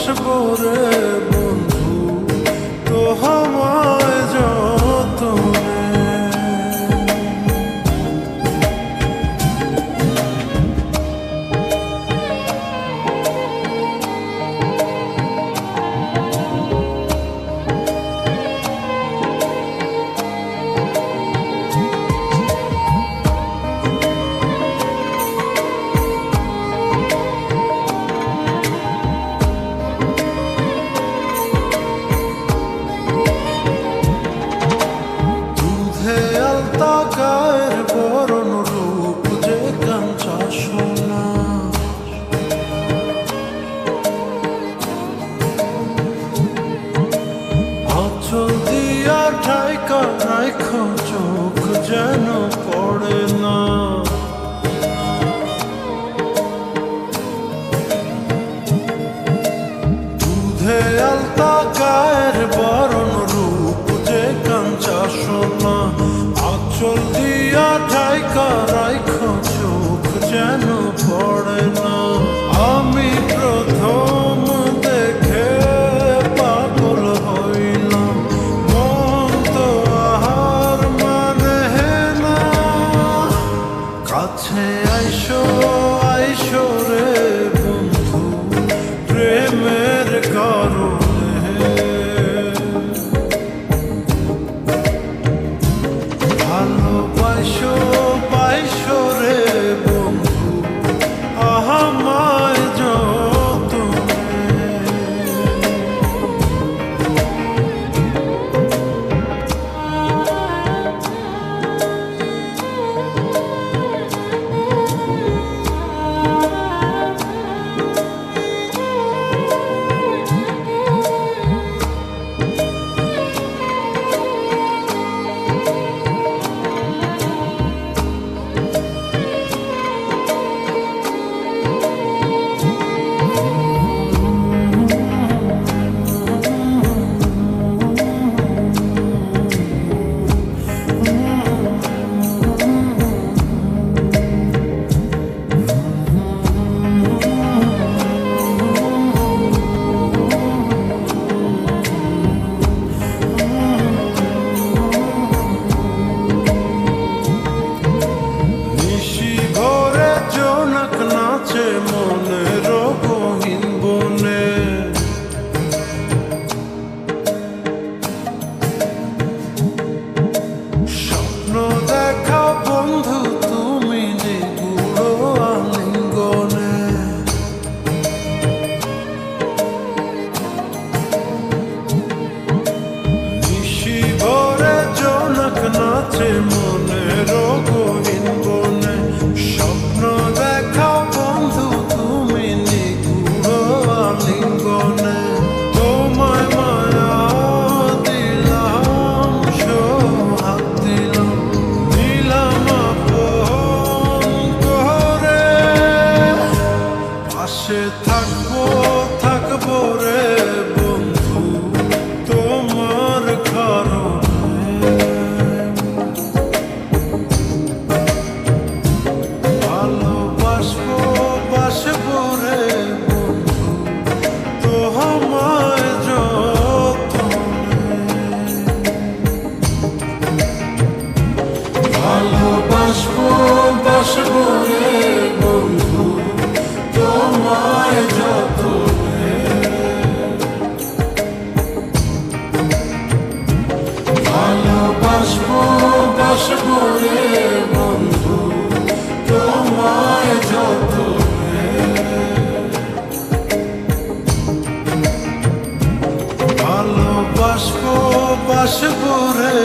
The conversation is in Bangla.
বাসবো রে বন্ধু তোমায় যতনে। গায়ের বরণ রূপ যে কাঞ্চা সোনা, আঁচল দিয়া ঢাইকা রাইখো চোখ যেন পড়ে না। দুধে আলতা গায়ের বরণ রূপ যে কাঞ্চা সোনা, আঁচল দিয়া ঢাইকা রাইখো চোখ যেন পড়ে না। আমি প্রথম দেখে পাগল হইলাম, মন তো আহার মানে না। কাছে আইসো আইসো রে বন্ধু প্রেমের কারণে, ভালোবাসো পাইসো রে বন্ধু আমায় যতনে। নাচে মনের গহীন বনে, স্বপ্ন দেখা বন্ধু তুমি নিগুড় আলিঙ্গনে। নিশি ভরে জোনাক নাচে মনের গহীন বনে, স্বপ্ন দেখা বন্ধু তুমি নিগুড় আলিঙ্গনে। তোমায় মায়া দিলাম সোহাগ দিলাম, দিলাম আপন করে। পাশে থাকবো থাকবো রে বন্ধু তোমার কারণে, ভালোবাসবো বাসবো রে বন্ধু তোমায় যতনে। ভালোবাসবো বাসবো রে বন্ধু তোমায় যতনে। ভালোবাসবো বাসবো রে বন্ধু তোমায় যতনে। ভালোবাসবো বাসবো রে